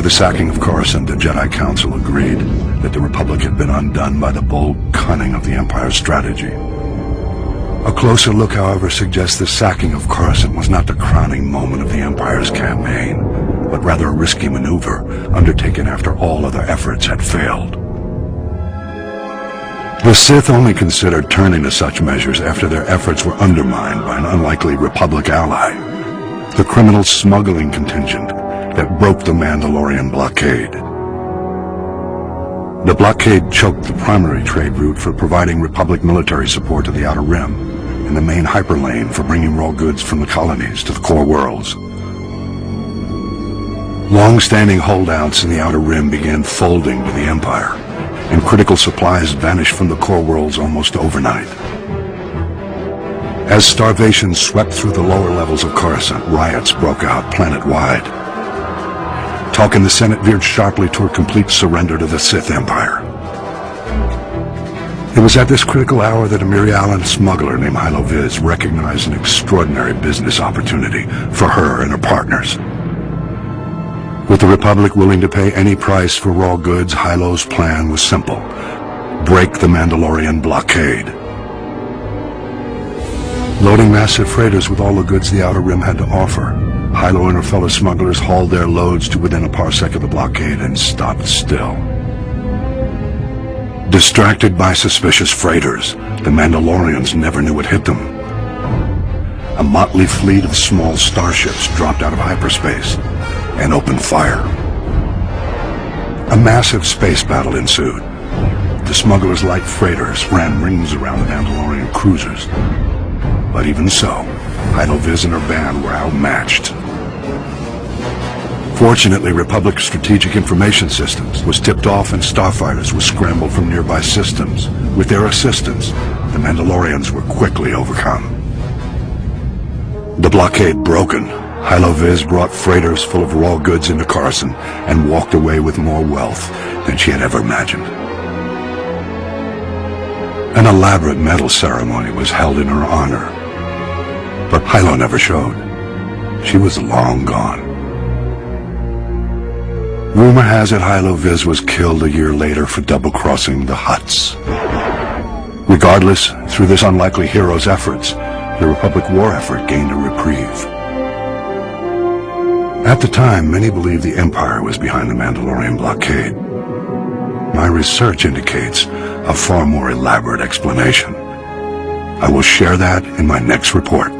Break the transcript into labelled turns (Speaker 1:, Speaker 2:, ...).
Speaker 1: After the sacking of Coruscant, the Jedi Council agreed that the Republic had been undone by the bold cunning of the Empire's strategy. A closer look, however, suggests the sacking of Coruscant was not the crowning moment of the Empire's campaign, but rather a risky maneuver undertaken after all other efforts had failed. The Sith only considered turning to such measures after their efforts were undermined by an unlikely Republic ally, the criminal smuggling contingent that broke the Mandalorian blockade. The blockade choked the primary trade route for providing Republic military support to the Outer Rim, and the main hyperlane for bringing raw goods from the colonies to the core worlds. Long-standing holdouts in the Outer Rim began folding to the Empire, and critical supplies vanished from the core worlds almost overnight. As starvation swept through the lower levels of Coruscant, riots broke out planet-wide. Talk in the Senate veered sharply toward complete surrender to the Sith Empire. It was at this critical hour that a Mirialan smuggler named Hylo Viz recognized an extraordinary business opportunity for her and her partners. With the Republic willing to pay any price for raw goods, Hylo's plan was simple: break the Mandalorian blockade. Loading massive freighters with all the goods the Outer Rim had to offer, Hylo and her fellow smugglers hauled their loads to within a parsec of the blockade and stopped still. Distracted by suspicious freighters, the Mandalorians never knew what hit them. A motley fleet of small starships dropped out of hyperspace and opened fire. A massive space battle ensued. The smugglers' light freighters ran rings around the Mandalorian cruisers. But even so, Hylo Viz and her band were outmatched. Fortunately, Republic Strategic Information Systems was tipped off and starfighters were scrambled from nearby systems. With their assistance, the Mandalorians were quickly overcome. The blockade broken, Hylo Viz brought freighters full of raw goods into Coruscant and walked away with more wealth than she had ever imagined. An elaborate medal ceremony was held in her honor, but Hylo never showed. She was long gone. Rumor has it Hylo Viz was killed a year later for double-crossing the Hutts. Regardless, through this unlikely hero's efforts, the Republic war effort gained a reprieve. At the time, many believed the Empire was behind the Mandalorian blockade. My research indicates a far more elaborate explanation. I will share that in my next report.